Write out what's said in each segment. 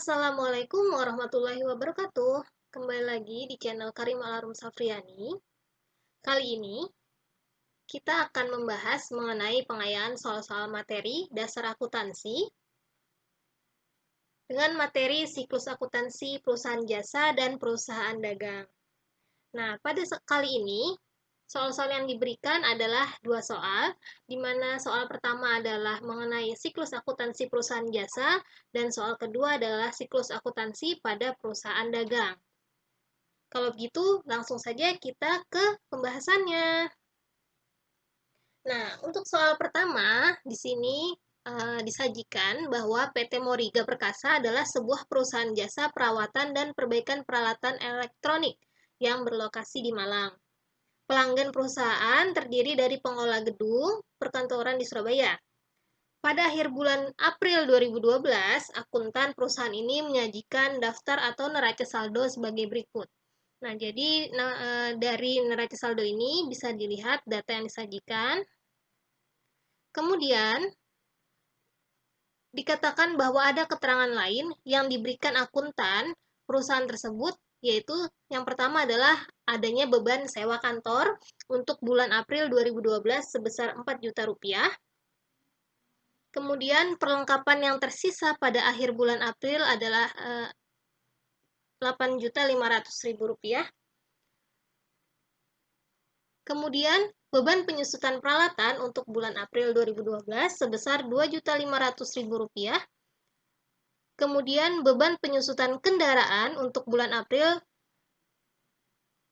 Assalamualaikum warahmatullahi wabarakatuh. Kembali lagi di channel Karim Alarum Safriani. Kali ini kita akan membahas mengenai pengayaan soal-soal materi dasar akuntansi dengan materi siklus akuntansi perusahaan jasa dan perusahaan dagang. Nah, pada kali ini soal-soal yang diberikan adalah dua soal, di mana soal pertama adalah mengenai siklus akuntansi perusahaan jasa, dan soal kedua adalah siklus akuntansi pada perusahaan dagang. Kalau begitu, langsung saja kita ke pembahasannya. Nah, untuk soal pertama, di sini disajikan bahwa PT Moriga Perkasa adalah sebuah perusahaan jasa perawatan dan perbaikan peralatan elektronik yang berlokasi di Malang. Pelanggan perusahaan terdiri dari pengelola gedung perkantoran di Surabaya. Pada akhir bulan April 2012, akuntan perusahaan ini menyajikan daftar atau neraca saldo sebagai berikut. Nah, jadi dari neraca saldo ini bisa dilihat data yang disajikan. Kemudian, dikatakan bahwa ada keterangan lain yang diberikan akuntan perusahaan tersebut, yaitu yang pertama adalah adanya beban sewa kantor untuk bulan April 2012 sebesar 4 juta rupiah. Kemudian perlengkapan yang tersisa pada akhir bulan April adalah 8.500.000 rupiah. Kemudian beban penyusutan peralatan untuk bulan April 2012 sebesar 2.500.000 rupiah. Kemudian beban penyusutan kendaraan untuk bulan April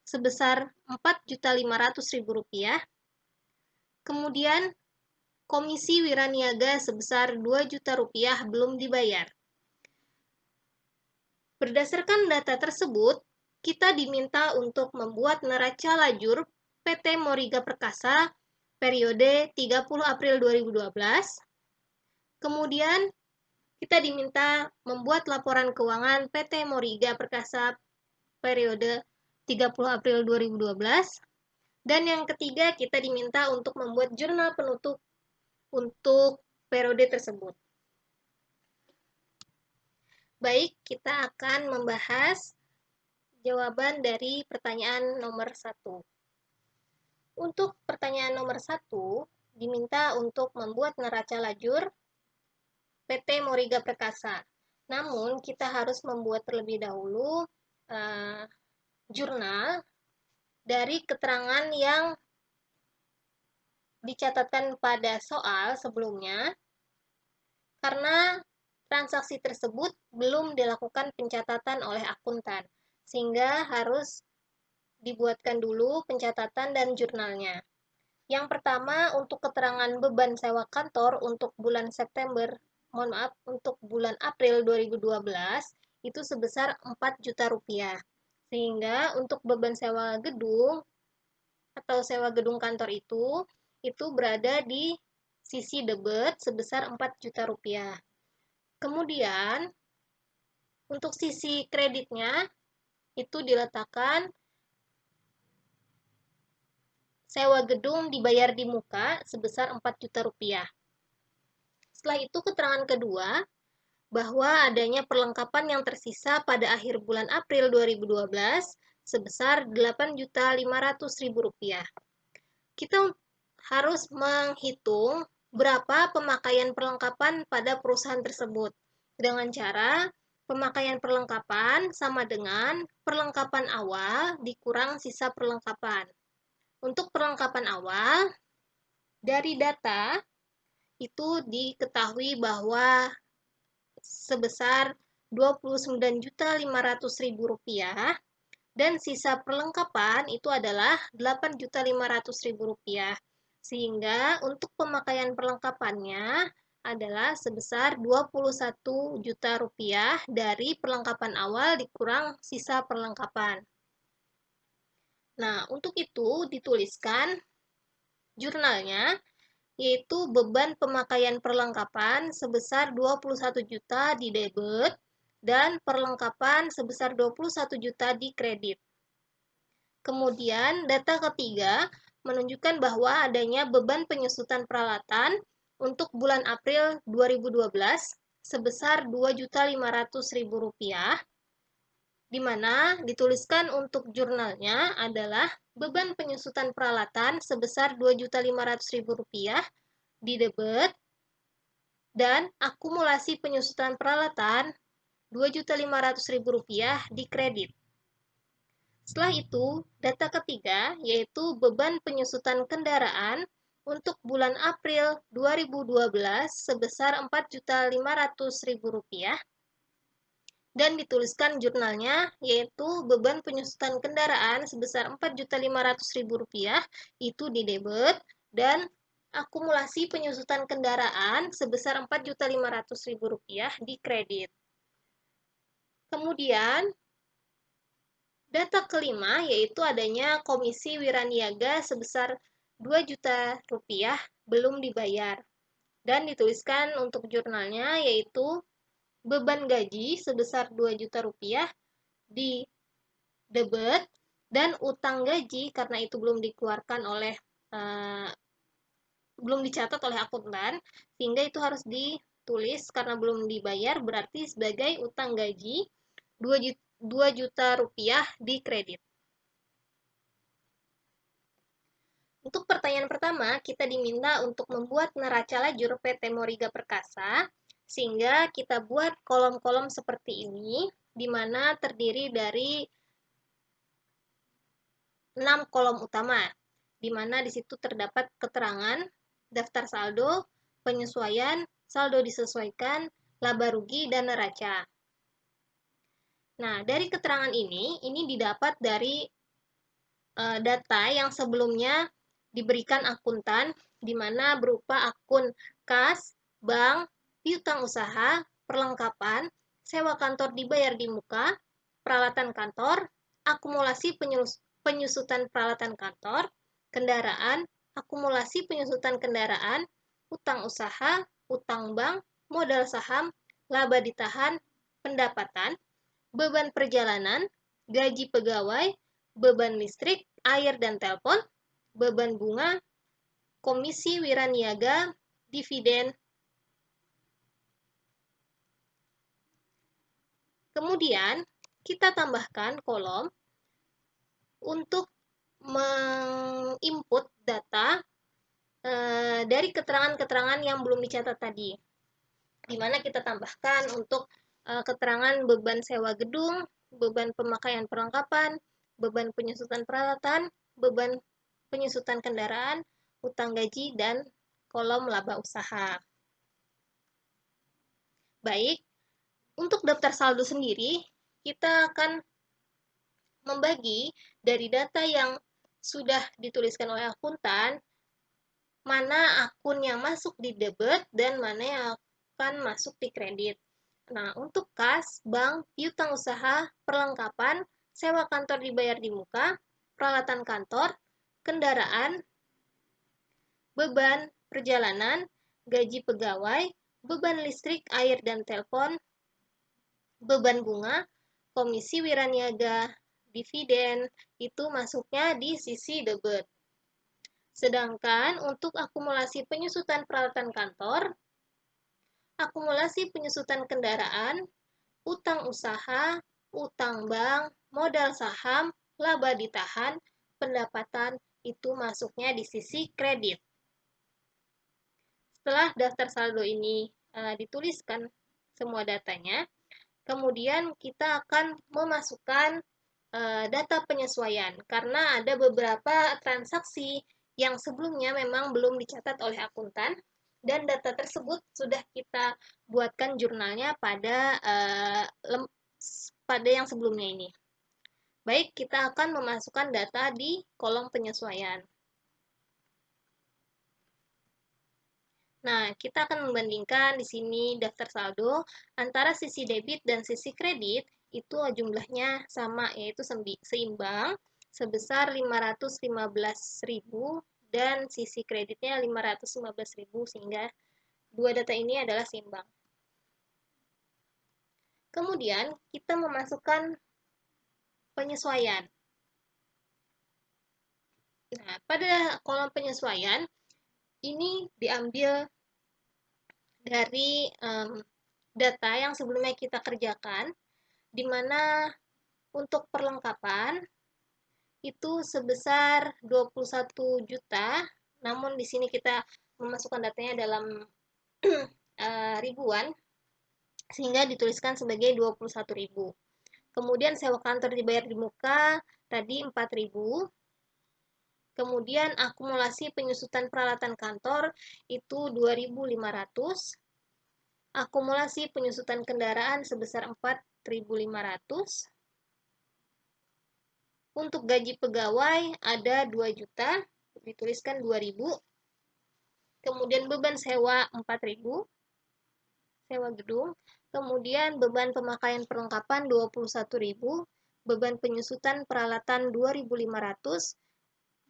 sebesar 4.500.000 rupiah. Kemudian komisi wiraniaga sebesar 2 juta rupiah belum dibayar. Berdasarkan data tersebut, kita diminta untuk membuat neraca lajur PT Moriga Perkasa periode 30 April 2012. Kemudian, kita diminta membuat laporan keuangan PT Moriga Perkasa periode 30 April 2012. Dan yang ketiga, kita diminta untuk membuat jurnal penutup untuk periode tersebut. Baik, kita akan membahas jawaban dari pertanyaan nomor 1. Untuk pertanyaan nomor 1, diminta untuk membuat neraca lajur PT Moriga Perkasa. Namun, kita harus membuat terlebih dahulu jurnal dari keterangan yang dicatatkan pada soal sebelumnya, karena transaksi tersebut belum dilakukan pencatatan oleh akuntan, sehingga harus dibuatkan dulu pencatatan dan jurnalnya. Yang pertama, untuk keterangan beban sewa kantor untuk bulan untuk bulan April 2012 itu sebesar 4 juta rupiah. Sehingga untuk beban sewa gedung atau sewa gedung kantor itu berada di sisi debit sebesar 4 juta rupiah. Kemudian, untuk sisi kreditnya itu diletakkan sewa gedung dibayar di muka sebesar 4 juta rupiah. Setelah itu keterangan kedua, bahwa adanya perlengkapan yang tersisa pada akhir bulan April 2012 sebesar 8.500.000 rupiah. Kita harus menghitung berapa pemakaian perlengkapan pada perusahaan tersebut. Dengan cara pemakaian perlengkapan sama dengan perlengkapan awal dikurang sisa perlengkapan. Untuk perlengkapan awal, dari data itu diketahui bahwa sebesar 29.500.000 rupiah dan sisa perlengkapan itu adalah 8.500.000 rupiah. Sehingga untuk pemakaian perlengkapannya adalah sebesar 21 juta rupiah dari perlengkapan awal dikurang sisa perlengkapan. Nah, untuk itu dituliskan jurnalnya, yaitu beban pemakaian perlengkapan sebesar 21 juta di debit dan perlengkapan sebesar 21 juta di kredit. Kemudian, data ketiga menunjukkan bahwa adanya beban penyusutan peralatan untuk bulan April 2012 sebesar Rp2.500.000, di mana dituliskan untuk jurnalnya adalah beban penyusutan peralatan sebesar Rp2.500.000 di debit dan akumulasi penyusutan peralatan Rp2.500.000 di kredit. Setelah itu, data ketiga yaitu beban penyusutan kendaraan untuk bulan April 2012 sebesar Rp4.500.000 dan dituliskan jurnalnya yaitu beban penyusutan kendaraan sebesar Rp4.500.000 itu di debit dan akumulasi penyusutan kendaraan sebesar Rp4.500.000 di kredit. Kemudian data kelima yaitu adanya komisi wiraniaga sebesar Rp2 juta belum dibayar dan dituliskan untuk jurnalnya yaitu beban gaji sebesar Rp2 juta di debit dan utang gaji karena itu belum dikeluarkan oleh belum dicatat oleh akuntan sehingga itu harus ditulis karena belum dibayar berarti sebagai utang gaji Rp2 juta di kredit. Untuk pertanyaan pertama, kita diminta untuk membuat neraca lajur PT Moriga Perkasa, sehingga kita buat kolom-kolom seperti ini, di mana terdiri dari 6 kolom utama, di mana di situ terdapat keterangan, daftar saldo, penyesuaian, saldo disesuaikan, laba rugi, dan neraca. Nah, dari keterangan ini didapat dari data yang sebelumnya diberikan akuntan, di mana berupa akun kas, bank, piutang usaha, perlengkapan, sewa kantor dibayar di muka, peralatan kantor, akumulasi penyusutan peralatan kantor, kendaraan, akumulasi penyusutan kendaraan, utang usaha, utang bank, modal saham, laba ditahan, pendapatan, beban perjalanan, gaji pegawai, beban listrik, air dan telepon, beban bunga, komisi wiraniaga, dividen. Kemudian, kita tambahkan kolom untuk menginput data dari keterangan-keterangan yang belum dicatat tadi. Di mana kita tambahkan untuk keterangan beban sewa gedung, beban pemakaian perlengkapan, beban penyusutan peralatan, beban penyusutan kendaraan, utang gaji, dan kolom laba usaha. Baik, untuk daftar saldo sendiri, kita akan membagi dari data yang sudah dituliskan oleh akuntan, mana akun yang masuk di debit dan mana yang akan masuk di kredit. Nah, untuk kas, bank, piutang usaha, perlengkapan, sewa kantor dibayar di muka, peralatan kantor, kendaraan, beban perjalanan, gaji pegawai, beban listrik, air dan telepon, beban bunga, komisi wiraniaga, dividen, itu masuknya di sisi debit. Sedangkan untuk akumulasi penyusutan peralatan kantor, akumulasi penyusutan kendaraan, utang usaha, utang bank, modal saham, laba ditahan, pendapatan, itu masuknya di sisi kredit. Setelah daftar saldo ini dituliskan semua datanya, kemudian kita akan memasukkan data penyesuaian karena ada beberapa transaksi yang sebelumnya memang belum dicatat oleh akuntan dan data tersebut sudah kita buatkan jurnalnya pada yang sebelumnya ini. Baik, kita akan memasukkan data di kolom penyesuaian. Nah, kita akan membandingkan di sini daftar saldo antara sisi debit dan sisi kredit itu jumlahnya sama, yaitu seimbang sebesar 515.000 dan sisi kreditnya 515.000 sehingga dua data ini adalah seimbang. Kemudian kita memasukkan penyesuaian. Nah, pada kolom penyesuaian ini diambil dari data yang sebelumnya kita kerjakan, di mana untuk perlengkapan itu sebesar 21 juta, namun di sini kita memasukkan datanya dalam ribuan, sehingga dituliskan sebagai 21.000. Kemudian sewa kantor dibayar di muka, tadi 4.000. Kemudian akumulasi penyusutan peralatan kantor itu 2.500. Akumulasi penyusutan kendaraan sebesar 4.500. Untuk gaji pegawai ada 2 juta, dituliskan 2.000. Kemudian beban sewa 4.000, sewa gedung. Kemudian beban pemakaian perlengkapan 21.000, beban penyusutan peralatan 2.500,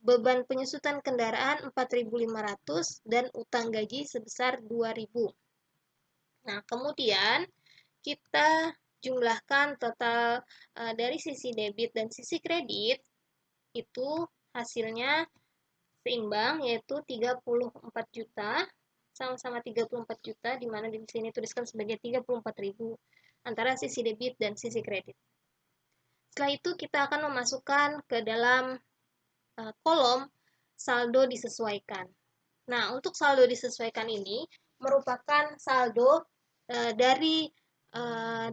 beban penyusutan kendaraan 4.500, dan utang gaji sebesar 2.000. Nah, kemudian kita jumlahkan total dari sisi debit dan sisi kredit, itu hasilnya seimbang, yaitu 34 juta, sama-sama 34 juta, di mana di sini tuliskan sebagai 34.000 antara sisi debit dan sisi kredit. Setelah itu kita akan memasukkan ke dalam kolom saldo disesuaikan. Nah, untuk saldo disesuaikan ini merupakan saldo dari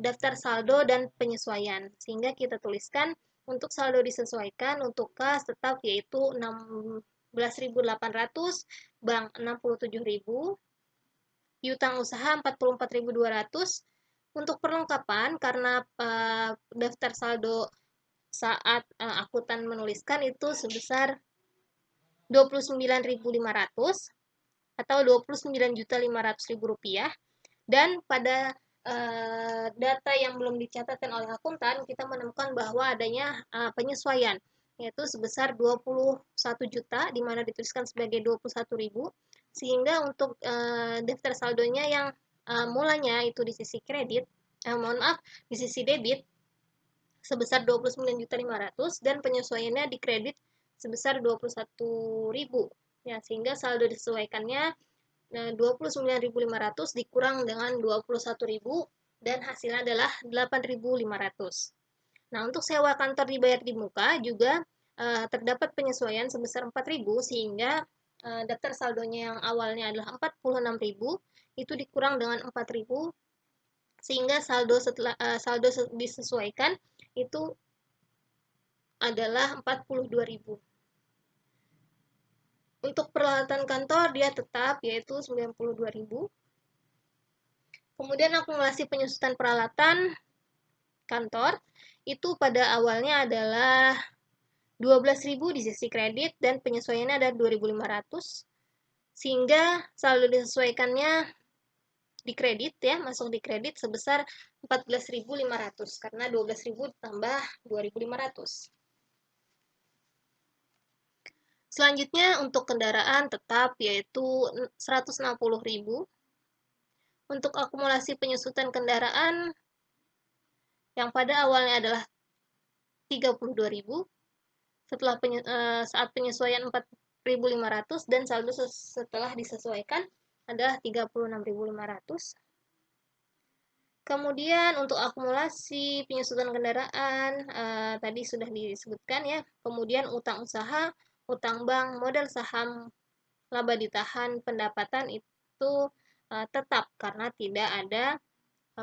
daftar saldo dan penyesuaian, sehingga kita tuliskan untuk saldo disesuaikan untuk kas tetap yaitu 16.800, bank 67.000, piutang usaha 44.200. Untuk perlengkapan, karena daftar saldo saat akuntan menuliskan itu sebesar 29.500 atau 29.500.000 rupiah, dan pada data yang belum dicatatkan oleh akuntan, kita menemukan bahwa adanya penyesuaian, yaitu sebesar 21 juta, di mana dituliskan sebagai 21.000, sehingga untuk daftar saldonya yang mulanya itu di sisi kredit, di sisi debit sebesar 29.500 dan penyesuaiannya di kredit sebesar 21.000. Ya, sehingga saldo disesuaikannya 29.500 dikurang dengan 21.000 dan hasilnya adalah 8.500. Nah, untuk sewa kantor dibayar di muka juga terdapat penyesuaian sebesar 4.000, sehingga daftar saldonya yang awalnya adalah 46.000 itu dikurang dengan 4.000, sehingga saldo disesuaikan itu adalah 42.000. Untuk peralatan kantor dia tetap yaitu 92.000. Kemudian akumulasi penyusutan peralatan kantor itu pada awalnya adalah 12.000 di sisi kredit dan penyesuaiannya ada 2.500, sehingga saldo disesuaikannya di kredit, ya, masuk di kredit sebesar 14.500 karena 12.000 tambah 2.500. Selanjutnya untuk kendaraan tetap yaitu 160.000. Untuk akumulasi penyusutan kendaraan yang pada awalnya adalah 32.000, setelah saat penyesuaian 4.500 dan saldo setelah disesuaikan adalah 36.500. Kemudian untuk akumulasi penyusutan kendaraan tadi sudah disebutkan, ya. Kemudian utang usaha, utang bank, modal saham, laba ditahan, pendapatan itu tetap karena tidak ada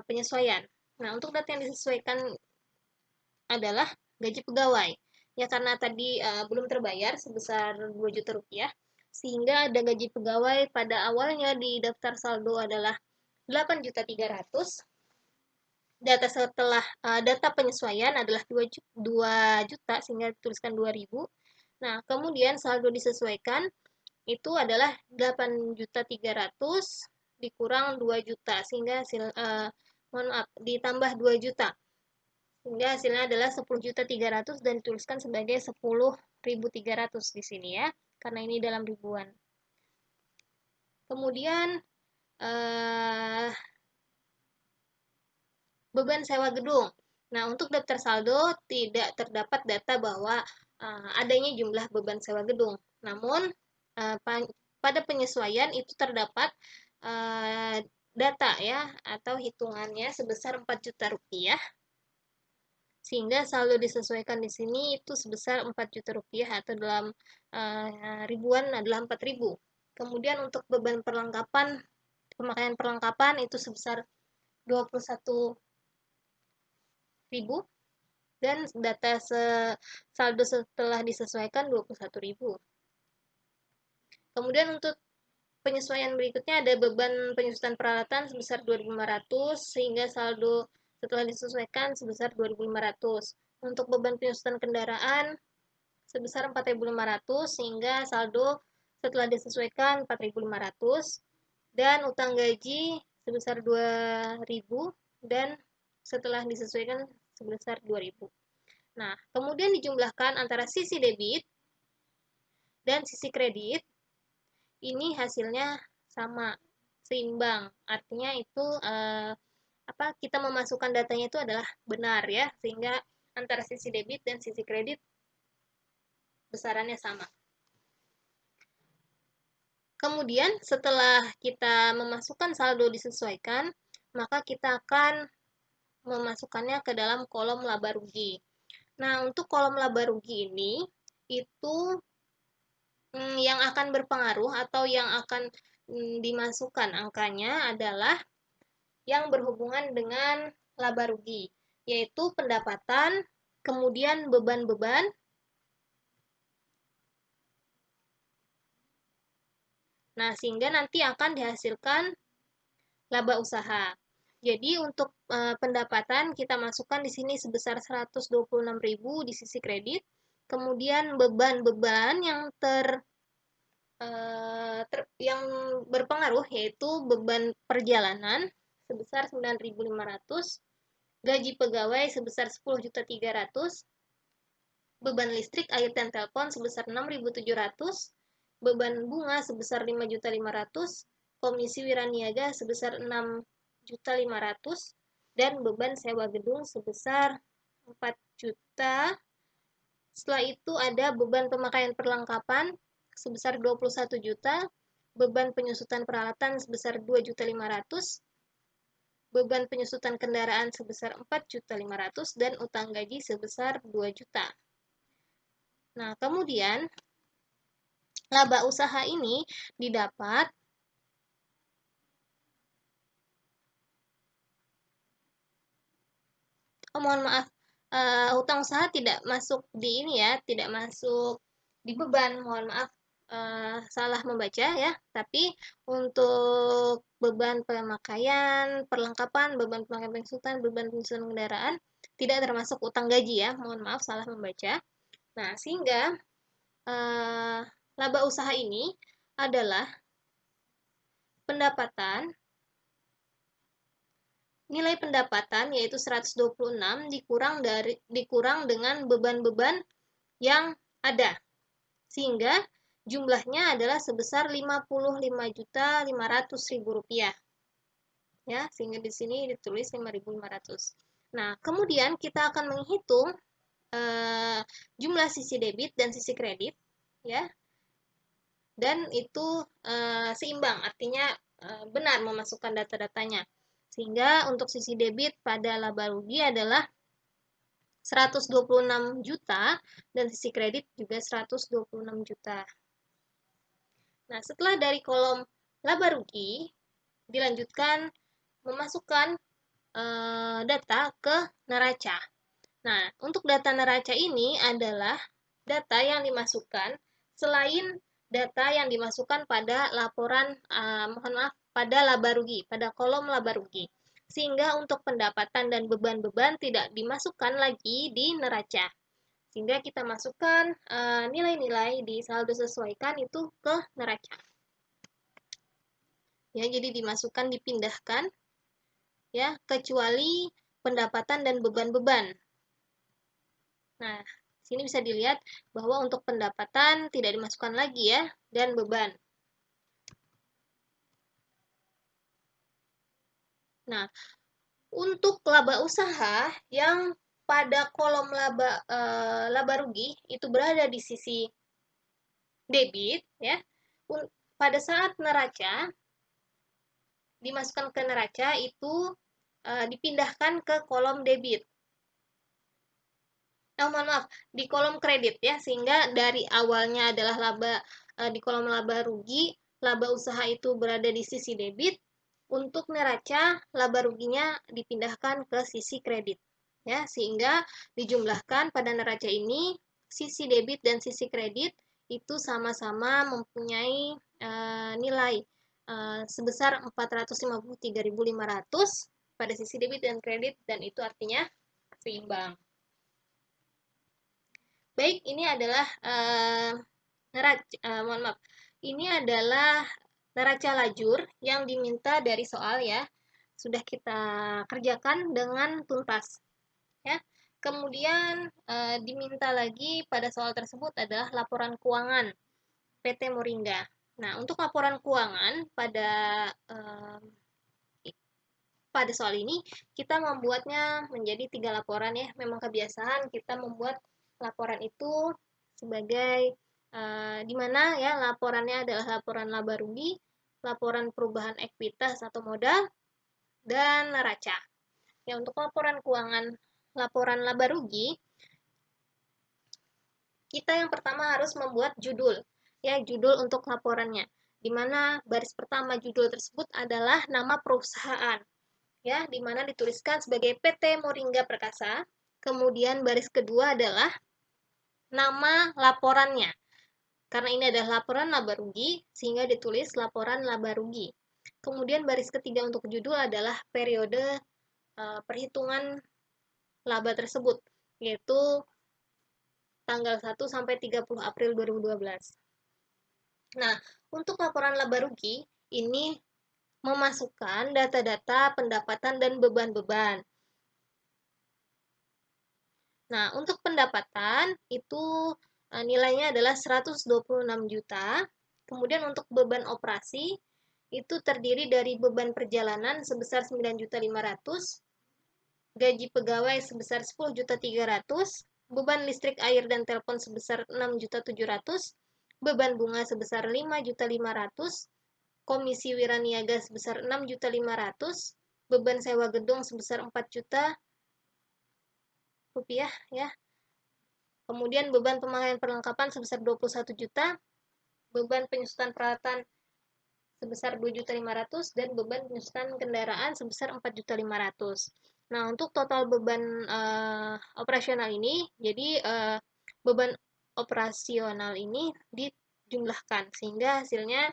penyesuaian. Nah, untuk data yang disesuaikan adalah gaji pegawai. Ya, karena tadi belum terbayar sebesar 2 juta rupiah, sehingga ada gaji pegawai pada awalnya di daftar saldo adalah 8.300.000. Data setelah data penyesuaian adalah 2 juta, sehingga dituliskan 2.000. Nah, kemudian saldo disesuaikan itu adalah 8.300.000 dikurang 2 juta, sehingga ditambah 2 juta. Sehingga hasilnya adalah 10.300.000 dan dituliskan sebagai 10.300 di sini, ya, karena ini dalam ribuan. Kemudian beban sewa gedung. Nah, untuk daftar saldo tidak terdapat data bahwa adanya jumlah beban sewa gedung. Namun, pada penyesuaian itu terdapat data ya, atau hitungannya sebesar 4 juta rupiah, sehingga saldo disesuaikan di sini itu sebesar 4 juta rupiah, atau dalam ribuan adalah 4.000. Kemudian untuk beban perlengkapan, pemakaian perlengkapan itu sebesar 21.000, dan data saldo setelah disesuaikan 21.000. Kemudian untuk penyesuaian berikutnya ada beban penyusutan peralatan sebesar 2.500, sehingga saldo setelah disesuaikan sebesar 2.500. Untuk beban penyusutan kendaraan sebesar 4.500, sehingga saldo setelah disesuaikan 4.500. Dan utang gaji sebesar 2.000, dan setelah disesuaikan sebesar 2.000. Nah, kemudian dijumlahkan antara sisi debit dan sisi kredit. Ini hasilnya sama, seimbang. Artinya itu kita memasukkan datanya itu adalah benar ya, sehingga antara sisi debit dan sisi kredit besarannya sama. Kemudian setelah kita memasukkan saldo disesuaikan, maka kita akan memasukkannya ke dalam kolom laba rugi. Nah, untuk kolom laba rugi ini itu yang akan berpengaruh atau yang akan dimasukkan angkanya adalah yang berhubungan dengan laba rugi, yaitu pendapatan, kemudian beban-beban, nah sehingga nanti akan dihasilkan laba usaha. Jadi untuk pendapatan kita masukkan di sini sebesar 126.000 di sisi kredit, kemudian beban-beban yang berpengaruh yaitu beban perjalanan sebesar 9.500, gaji pegawai sebesar 10.300.000, beban listrik, air, dan telepon sebesar 6.700, beban bunga sebesar 5.500.000, komisi wiraniaga sebesar 6.500.000, dan beban sewa gedung sebesar 4 juta. Setelah itu ada beban pemakaian perlengkapan sebesar 21 juta, beban penyusutan peralatan sebesar 2.500.000, beban penyusutan kendaraan sebesar 4.500.000, dan utang gaji sebesar 2 juta. Nah, kemudian laba usaha ini didapat mohon maaf, utang usaha tidak masuk di ini ya, tidak masuk di beban, mohon maaf, salah membaca ya. Tapi untuk beban pemakaian perlengkapan, beban pemakaian penyusutan, beban penyusutan kendaraan tidak termasuk utang gaji ya, mohon maaf salah membaca. Nah, sehingga laba usaha ini adalah pendapatan, nilai pendapatan yaitu 126 dikurang dengan beban-beban yang ada, sehingga jumlahnya adalah sebesar 55.500.000 rupiah ya, sehingga di sini ditulis 5.500. Nah, kemudian kita akan menghitung jumlah sisi debit dan sisi kredit ya, dan itu seimbang, artinya benar memasukkan data-datanya, sehingga untuk sisi debit pada laba rugi adalah 126 juta, dan sisi kredit juga 126 juta. Nah, setelah dari kolom laba rugi, dilanjutkan memasukkan data ke neraca. Nah, untuk data neraca ini adalah data yang dimasukkan selain data yang dimasukkan pada laporan, pada laba rugi, pada kolom laba rugi. Sehingga untuk pendapatan dan beban-beban tidak dimasukkan lagi di neraca. Sehingga kita masukkan nilai-nilai di saldo sesuaikan itu ke neraca. Ya, jadi dimasukkan, dipindahkan ya, kecuali pendapatan dan beban-beban. Nah, sini bisa dilihat bahwa untuk pendapatan tidak dimasukkan lagi ya, dan beban. Nah, untuk laba usaha yang pada kolom laba rugi itu berada di sisi debit ya, pada saat neraca dimasukkan ke neraca itu dipindahkan ke kolom debit. Mohon maaf, di kolom kredit ya, sehingga dari awalnya adalah laba di kolom laba rugi, laba usaha itu berada di sisi debit, untuk neraca laba ruginya dipindahkan ke sisi kredit. Ya, sehingga dijumlahkan pada neraca ini sisi debit dan sisi kredit itu sama-sama mempunyai nilai sebesar 453.500 pada sisi debit dan kredit, dan itu artinya seimbang. Baik, ini adalah mohon maaf. Ini adalah neraca lajur yang diminta dari soal ya. Sudah kita kerjakan dengan tuntas ya. Kemudian diminta lagi pada soal tersebut adalah laporan keuangan PT Moringa. Nah, untuk laporan keuangan pada soal ini kita membuatnya menjadi 3 laporan ya. Memang kebiasaan kita membuat laporan itu sebagai di mana ya laporannya adalah laporan laba rugi, laporan perubahan ekuitas atau modal, dan neraca. Ya, untuk laporan keuangan, laporan laba rugi, kita yang pertama harus membuat judul. Ya, judul untuk laporannya. Di mana baris pertama judul tersebut adalah nama perusahaan. Ya, di mana dituliskan sebagai PT Moringa Perkasa. Kemudian baris kedua adalah nama laporannya. Karena ini adalah laporan laba rugi, sehingga ditulis laporan laba rugi. Kemudian baris ketiga untuk judul adalah periode perhitungan laba tersebut, yaitu tanggal 1 sampai 30 April 2012. Nah, untuk laporan laba rugi, ini memasukkan data-data pendapatan dan beban-beban. Nah, untuk pendapatan itu nilainya adalah 126 juta. Kemudian untuk beban operasi itu terdiri dari beban perjalanan sebesar 9.500.000, gaji pegawai sebesar 10.300.000, beban listrik, air, dan telepon sebesar 6.700.000, beban bunga sebesar 5.500.000, komisi wiraniaga sebesar 6.500.000, beban sewa gedung sebesar 4 juta rupiah ya. Kemudian beban pemakaian perlengkapan sebesar 21 juta, beban penyusutan peralatan sebesar 2.500.000 dan beban penyusutan kendaraan sebesar 4.500.000. Nah, untuk total beban operasional ini, jadi beban operasional ini dijumlahkan sehingga hasilnya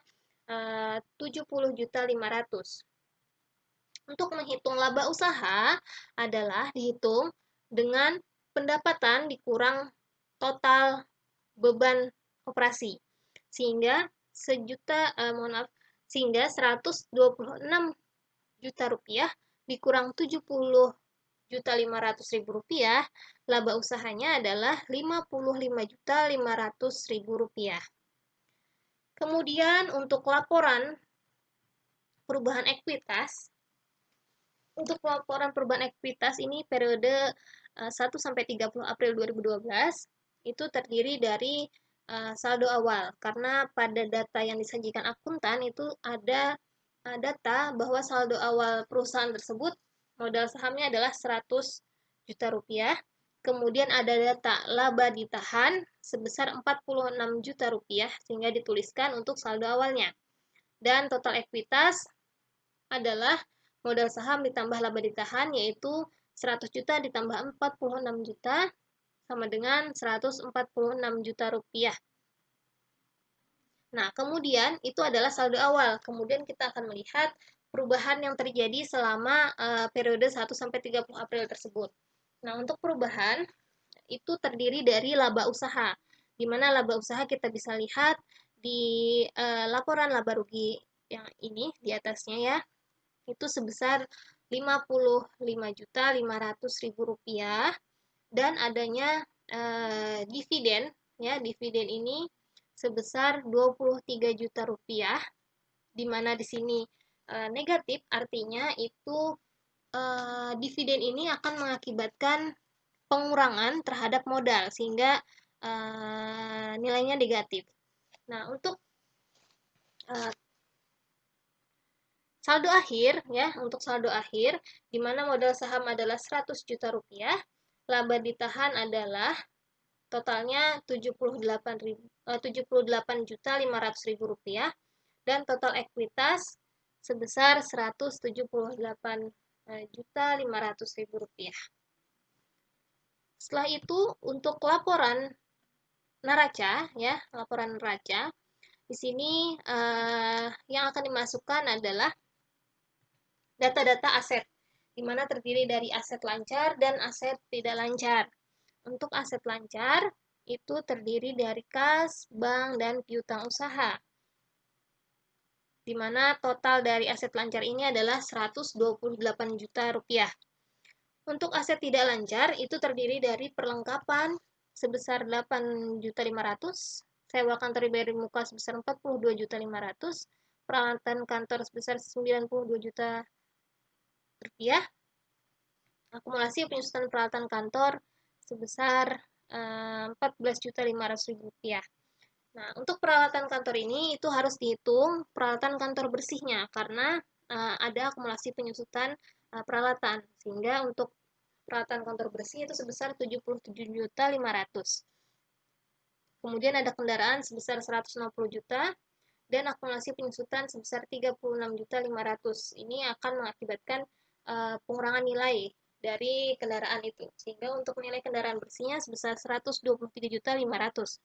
70.500.000. Untuk menghitung laba usaha adalah dihitung dengan pendapatan dikurang total beban operasi, sehingga sehingga 126 juta rupiah dikurang 70.500.000 rupiah, laba usahanya adalah 55.500.000 rupiah. Kemudian untuk laporan perubahan ekuitas, untuk laporan perubahan ekuitas ini periode 1 sampai 30 April 2012 itu terdiri dari saldo awal, karena pada data yang disajikan akuntan itu ada data bahwa saldo awal perusahaan tersebut modal sahamnya adalah 100 juta rupiah. Kemudian ada data laba ditahan sebesar 46 juta rupiah sehingga dituliskan untuk saldo awalnya. Dan total ekuitas adalah modal saham ditambah laba ditahan, yaitu 100 juta ditambah 46 juta sama dengan 146 juta rupiah. Nah, kemudian itu adalah saldo awal. Kemudian kita akan melihat perubahan yang terjadi selama periode 1 sampai 30 April tersebut. Nah, untuk perubahan itu terdiri dari laba usaha, di mana laba usaha kita bisa lihat di laporan laba rugi yang ini di atasnya ya, itu sebesar 55.500.000 rupiah, dan adanya dividen ya, dividen ini sebesar 23 juta rupiah, di mana di sini negatif, artinya itu dividen ini akan mengakibatkan pengurangan terhadap modal sehingga nilainya negatif. Nah, untuk saldo akhir ya, untuk saldo akhir di mana modal saham adalah 100 juta rupiah, laba ditahan adalah totalnya 78.500.000 rupiah, dan total ekuitas sebesar 178.500.000 rupiah. Setelah itu untuk laporan neraca ya, laporan neraca di sini yang akan dimasukkan adalah data-data aset, di mana terdiri dari aset lancar dan aset tidak lancar. Untuk aset lancar itu terdiri dari kas, bank, dan piutang usaha, di mana total dari aset lancar ini adalah 128 juta rupiah. Untuk aset tidak lancar itu terdiri dari perlengkapan sebesar 8.500.000, sewa kantor dibayar di muka sebesar 42.500.000, peralatan kantor sebesar 92 juta rupiah, akumulasi penyusutan peralatan kantor sebesar 14.500.000 rupiah. Nah, untuk peralatan kantor ini itu harus dihitung peralatan kantor bersihnya karena ada akumulasi penyusutan peralatan, sehingga untuk peralatan kantor bersih itu sebesar 77.500.000. Kemudian ada kendaraan sebesar 160 juta dan akumulasi penyusutan sebesar 36.500.000. Ini akan mengakibatkan pengurangan nilai dari kendaraan itu, sehingga untuk nilai kendaraan bersihnya sebesar 123.500.000.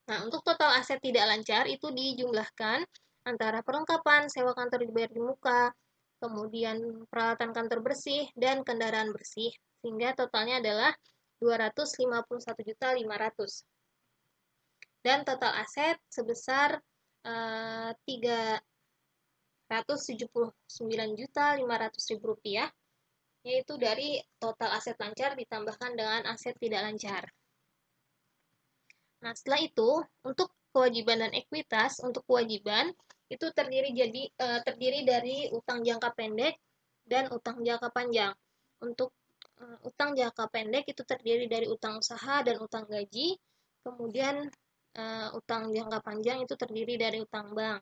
Nah, untuk total aset tidak lancar itu dijumlahkan antara perlengkapan, sewa kantor dibayar di muka, kemudian peralatan kantor bersih, dan kendaraan bersih, sehingga totalnya adalah 251.500.000. Dan total aset sebesar 379.500.000 rupiah, yaitu dari total aset lancar ditambahkan dengan aset tidak lancar. Nah, setelah itu, untuk kewajiban dan ekuitas, untuk kewajiban itu terdiri dari utang jangka pendek dan utang jangka panjang. Untuk utang jangka pendek itu terdiri dari utang usaha dan utang gaji, kemudian utang jangka panjang itu terdiri dari utang bank.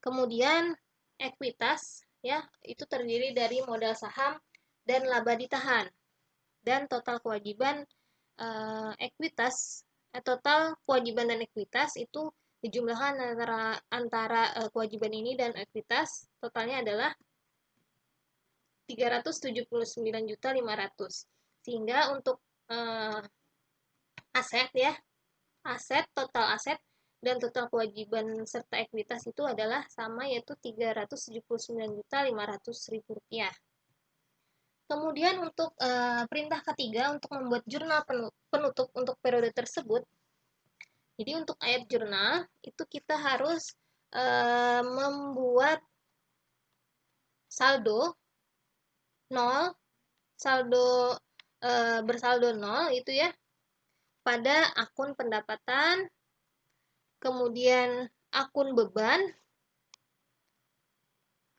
Kemudian ekuitas ya, itu terdiri dari modal saham dan laba ditahan. Dan total kewajiban total kewajiban dan ekuitas itu dijumlahkan antara kewajiban ini dan ekuitas, totalnya adalah 379.500.000. Sehingga untuk aset ya, total aset dan total kewajiban serta ekuitas itu adalah sama, yaitu 379.500.000 rupiah. Kemudian untuk perintah ketiga untuk membuat jurnal penutup untuk periode tersebut. Jadi untuk ayat jurnal itu kita harus membuat saldo 0, saldo bersaldo 0 itu ya pada akun pendapatan, kemudian akun beban,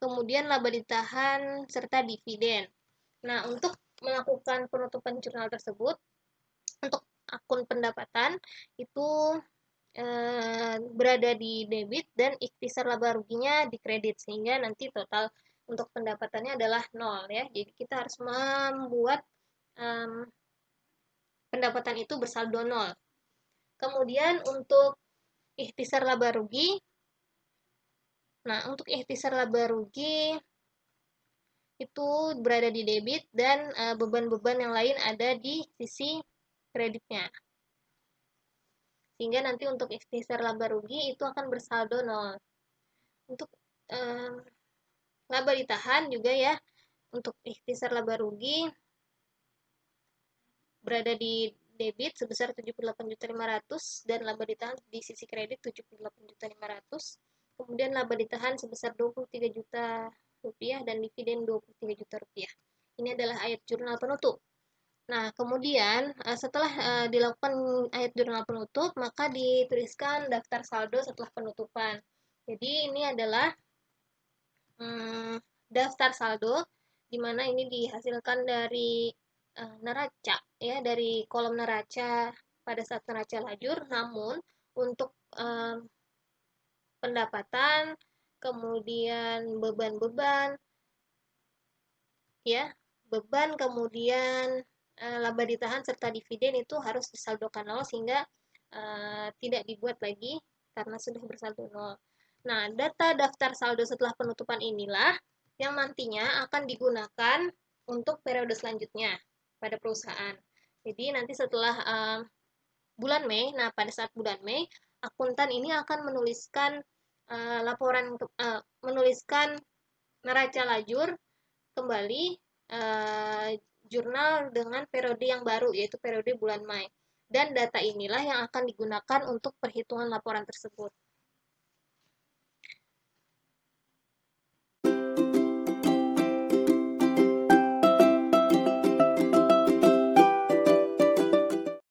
kemudian laba ditahan serta dividen. Nah, untuk melakukan penutupan jurnal tersebut, untuk akun pendapatan itu berada di debit dan ikhtisar laba ruginya di kredit, sehingga nanti total untuk pendapatannya adalah 0 ya. Jadi kita harus membuat pendapatan itu bersaldo 0. Kemudian untuk ikhtisar laba rugi, nah untuk ikhtisar laba rugi itu berada di debit dan beban-beban yang lain ada di sisi kreditnya. Sehingga nanti untuk ikhtisar laba rugi itu akan bersaldo 0. Untuk laba ditahan juga ya, untuk ikhtisar laba rugi berada di debit sebesar 78.500.000 dan laba ditahan di sisi kredit 78.500.000. Kemudian laba ditahan sebesar 23 juta rupiah dan dividen 23 juta rupiah. Ini adalah ayat jurnal penutup. Nah, kemudian setelah dilakukan ayat jurnal penutup, maka dituliskan daftar saldo setelah penutupan. Jadi ini adalah daftar saldo, di mana ini dihasilkan dari neraca ya, dari kolom neraca pada saat neraca lajur. Namun untuk pendapatan, kemudian beban-beban, ya, beban, kemudian laba ditahan serta dividen itu harus disaldokan nol sehingga tidak dibuat lagi karena sudah bersaldo nol. Nah, data daftar saldo setelah penutupan inilah yang nantinya akan digunakan untuk periode selanjutnya pada perusahaan. Jadi nanti setelah bulan Mei, nah pada saat bulan Mei, akuntan ini akan menuliskan menuliskan neraca lajur kembali jurnal dengan periode yang baru, yaitu periode bulan Mei. Dan data inilah yang akan digunakan untuk perhitungan laporan tersebut.